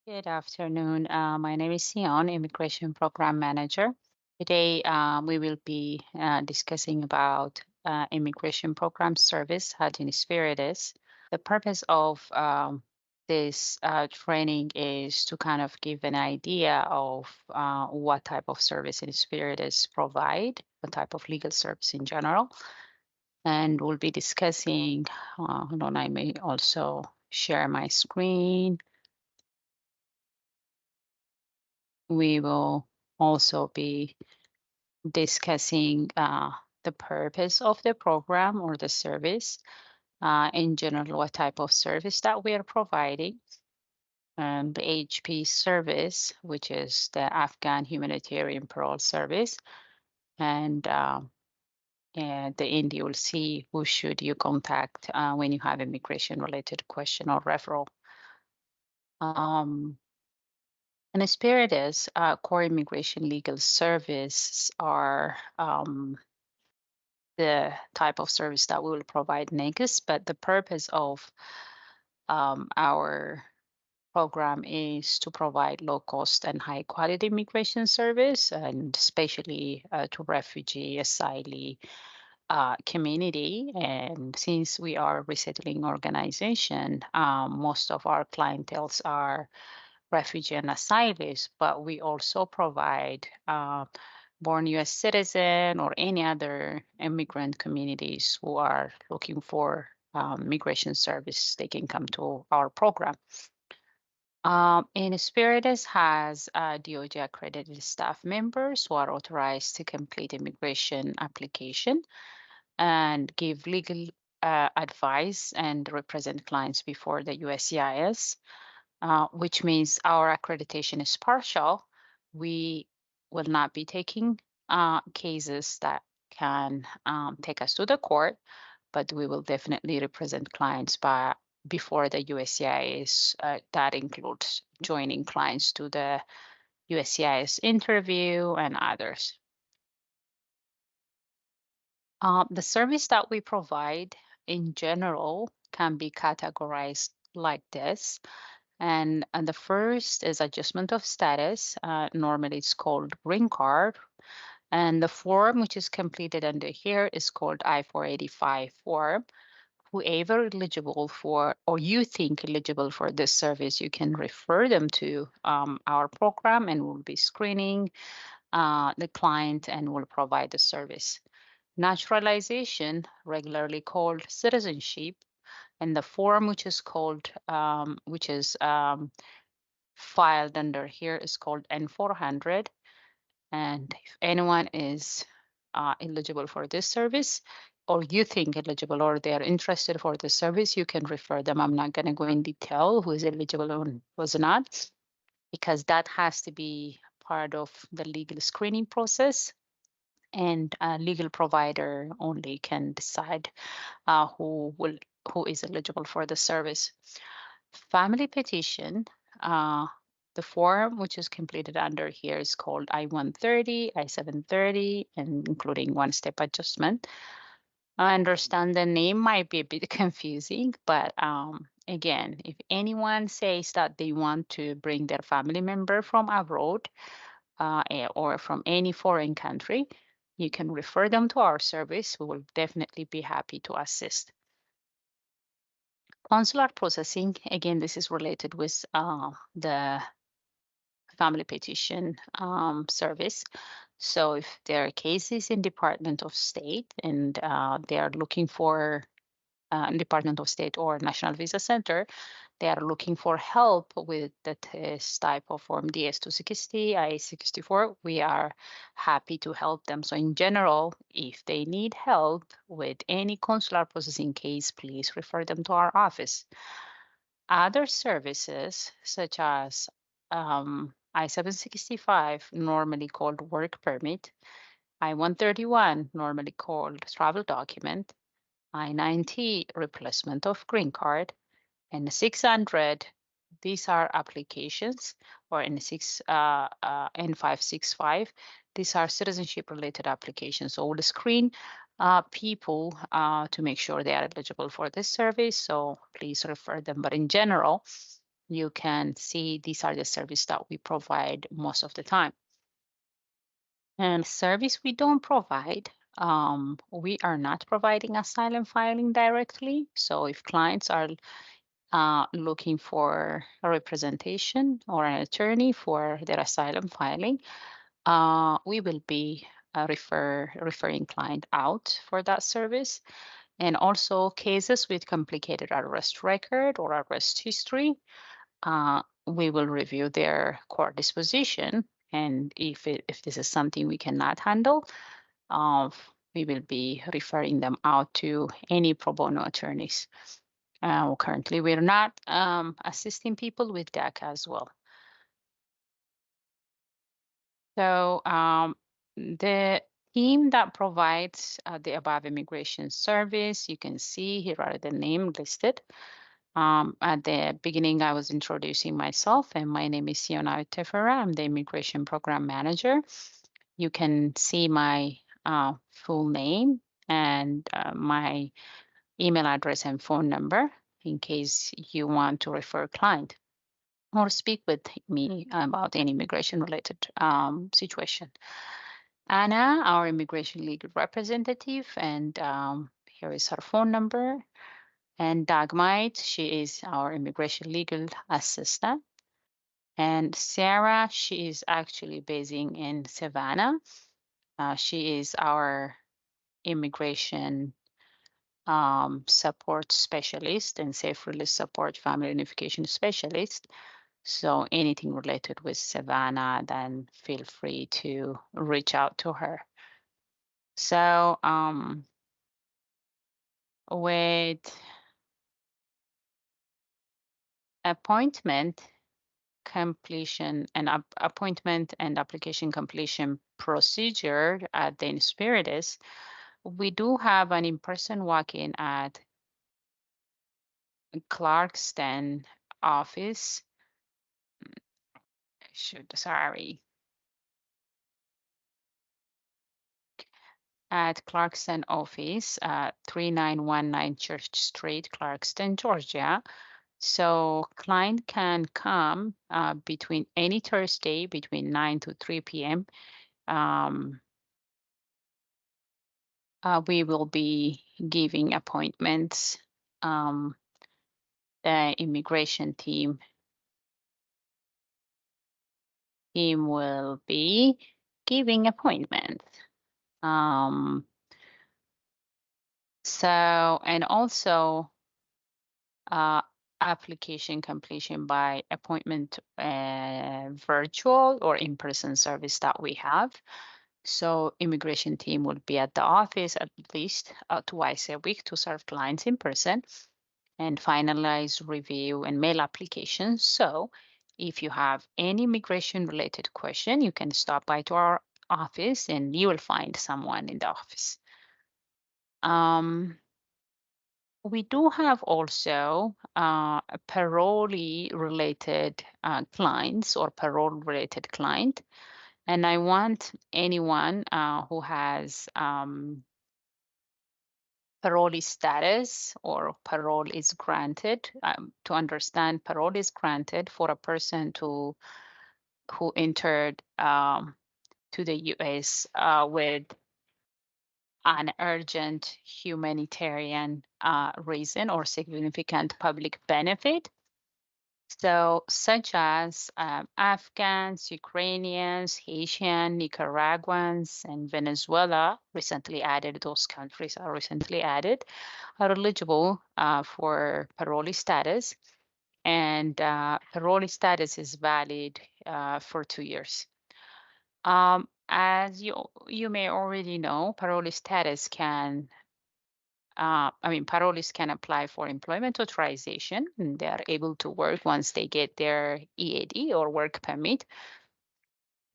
Good afternoon. My name is Sion, Immigration Program Manager. Today, we will be discussing about immigration program service at Inspiritus. The purpose of this training is to kind of give an idea of what type of service Inspiritus provide, what type of legal service in general, and we'll be discussing. Hold on, I may also share my screen. We will also be discussing the purpose of the program or the service, in general, what type of service that we are providing, and the HP service, which is the Afghan Humanitarian Parole Service, and at the end you will see who should you contact when you have immigration related question or referral. Um, and Asperitas, core immigration legal service are the type of service that we will provide next, but the purpose of our program is to provide low cost and high quality immigration service, and especially to refugee, asylee community. And since we are a resettling organization, most of our clientels are refugee and asylees, but we also provide born U.S. citizen or any other immigrant communities who are looking for migration service. They can come to our program. And Spiritus has DOJ accredited staff members who are authorized to complete immigration application and give legal advice and represent clients before the USCIS, which means our accreditation is partial. We will not be taking cases that can take us to the court, but we will definitely represent clients before the USCIS. That includes joining clients to the USCIS interview and others. The service that we provide in general can be categorized like this. And the first is adjustment of status. Normally it's called green card. And the form which is completed under here is called I-485 form. Whoever eligible for, or you think eligible for this service, you can refer them to our program, and we'll be screening the client and will provide the service. Naturalization, regularly called citizenship, and the form which is called, filed under here is called N400. And if anyone is eligible for this service, or you think eligible, or they are interested for the service, you can refer them. I'm not going to go in detail who is eligible and who's not, because that has to be part of the legal screening process, and a legal provider only can decide who is eligible for the service. Family petition, the form which is completed under here is called I-130, I-730, and including one-step adjustment. I understand the name might be a bit confusing, but again, if anyone says that they want to bring their family member from abroad or from any foreign country, you can refer them to our service. We will definitely be happy to assist. Consular processing, again, this is related with the family petition service. So if there are cases in Department of State and they are looking for Department of State or National Visa Center, they are looking for help with this type of form DS-260, I-64, we are happy to help them. So in general, if they need help with any consular processing case, please refer them to our office. Other services, such as I-765, normally called work permit, I-131, normally called travel document, I-90, replacement of green card, and 600, these are applications, or N565, these are citizenship related applications. So we'll screen people to make sure they are eligible for this service. So please refer them. But in general, you can see these are the service that we provide most of the time. And service we don't provide, we are not providing asylum filing directly. So if clients are looking for a representation or an attorney for their asylum filing, we will be referring client out for that service. And also cases with complicated arrest record or arrest history, we will review their court disposition. And if this is something we cannot handle, uh, we will be referring them out to any pro bono attorneys. Currently, we're not assisting people with DACA as well. So the team that provides the above immigration service, you can see here are the name listed. At the beginning, I was introducing myself, and my name is Siona Tefera. I'm the Immigration Program Manager. You can see my full name and my email address and phone number in case you want to refer a client or speak with me about any immigration related situation. Anna, our immigration legal representative, and here is her phone number. And Dagmite, she is our immigration legal assistant. And Sarah, she is actually basing in Savannah. She is our immigration support specialist and safe release support family unification specialist. So anything related with Savannah, then feel free to reach out to her. So with appointment completion and appointment and application completion procedure at the Inspiritus, we do have an in-person walk-in at Clarkston office. Sorry. At Clarkston office, 3919 Church Street, Clarkston, Georgia. So client can come between any Thursday between 9 to 3 p.m. We will be giving appointments. The immigration team will be giving appointments. And also application completion by appointment, virtual or in-person service that we have. So immigration team will be at the office at least twice a week to serve clients in person and finalize, review, and mail applications. So if you have any immigration related question, you can stop by to our office and you will find someone in the office. We do have also parolee related clients or parole related client. And I want anyone who has parolee status or parole is granted to understand parole is granted for a person who entered to the U.S. With an urgent humanitarian reason or significant public benefit. So, such as Afghans, Ukrainians, Haitian, Nicaraguans, and Venezuela, recently added, those countries are recently added, are eligible for parolee status. And parolee status is valid for 2 years. As you may already know, parolee status can parolees can apply for employment authorization, and they are able to work once they get their EAD or work permit.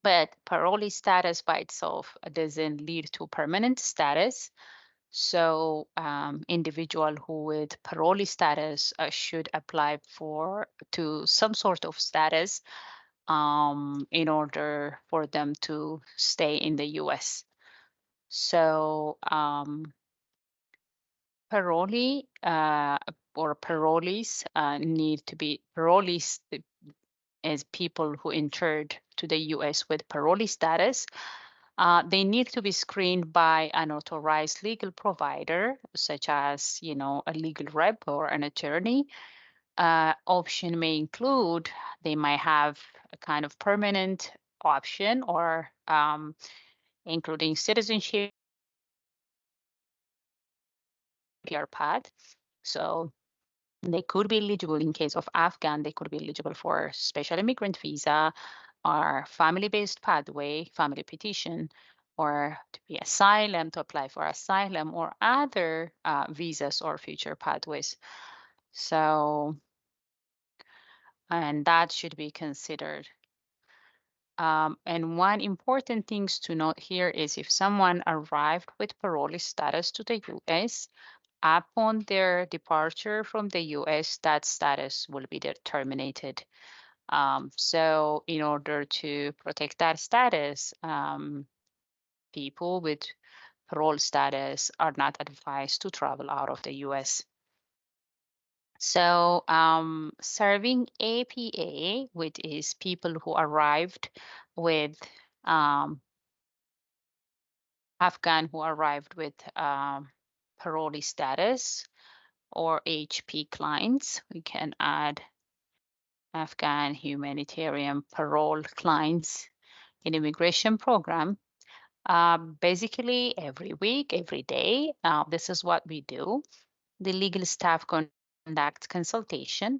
But parolee status by itself doesn't lead to permanent status. So individual who with parolee status should apply to some sort of status in order for them to stay in the U.S. So parolee or parolees need to be parolees as people who entered to the U.S. with parolee status. They need to be screened by an authorized legal provider, such as, a legal rep or an attorney. Option may include they might have a kind of permanent option or including citizenship PR path. So they could be eligible in case of Afghan, they could be eligible for special immigrant visa or family-based pathway, family petition, or to be asylum, to apply for asylum or other visas or future pathways. So, and that should be considered. And one important thing to note here is if someone arrived with parolee status to the U.S., upon their departure from the U.S., that status will be terminated. So in order to protect that status, people with parole status are not advised to travel out of the U.S. So serving APA, which is people who arrived with Afghan who arrived with parolee status or HP clients, we can add Afghan humanitarian parole clients in immigration program. Basically, every week, every day, this is what we do. The legal staff conduct consultation.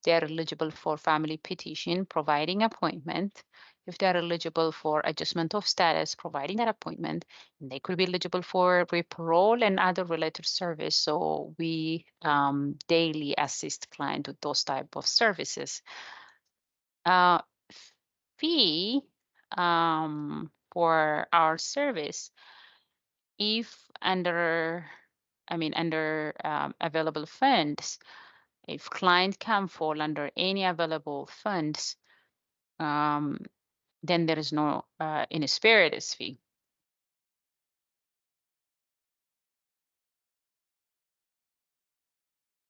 They are eligible for family petition, providing appointment. If they are eligible for adjustment of status, providing that appointment, and they could be eligible for parole and other related service. So we daily assist client with those type of services. Uh, Fee for our service, if under available funds, if client can fall under any available funds, um, then there is no Inspiritus fee.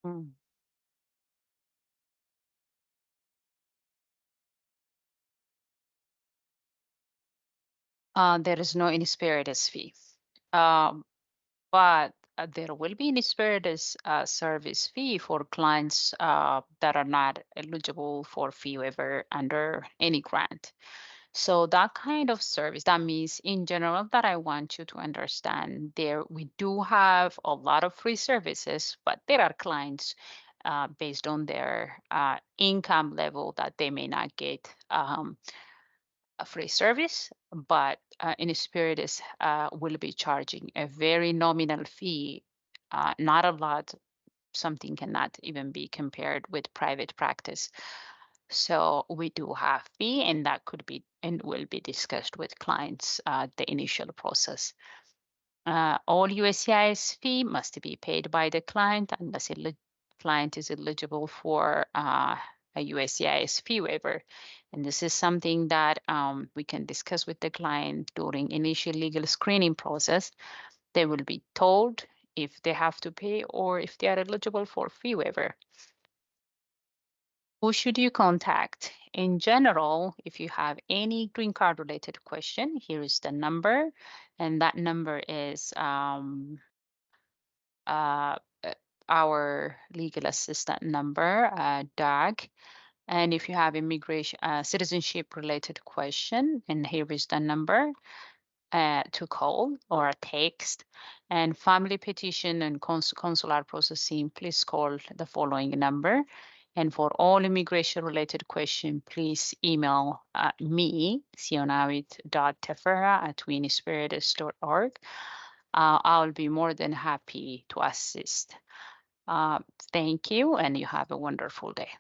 Mm. There is no Inspiritus fee. Um, but there will be an Inspiritus service fee for clients that are not eligible for fee waiver under any grant. So that kind of service, that means in general that I want you to understand there, we do have a lot of free services, but there are clients based on their income level that they may not get a free service, but Inspiritus will be charging a very nominal fee, not a lot. Something cannot even be compared with private practice. So we do have fee, and that could be and will be discussed with clients the initial process. All USCIS fee must be paid by the client unless the client is eligible for a USCIS fee waiver. And this is something that we can discuss with the client during initial legal screening process. They will be told if they have to pay or if they are eligible for fee waiver. Who should you contact? In general, if you have any green card related question, here is the number, and that number is uh, our legal assistant number, Doug. And if you have immigration, citizenship related question, and here is the number to call or a text. And family petition and consular processing, please call the following number. And for all immigration related question, please email me, sionawit.tefera@winspiritus.org. I'll be more than happy to assist. Uh, Thank you, and you have a wonderful day.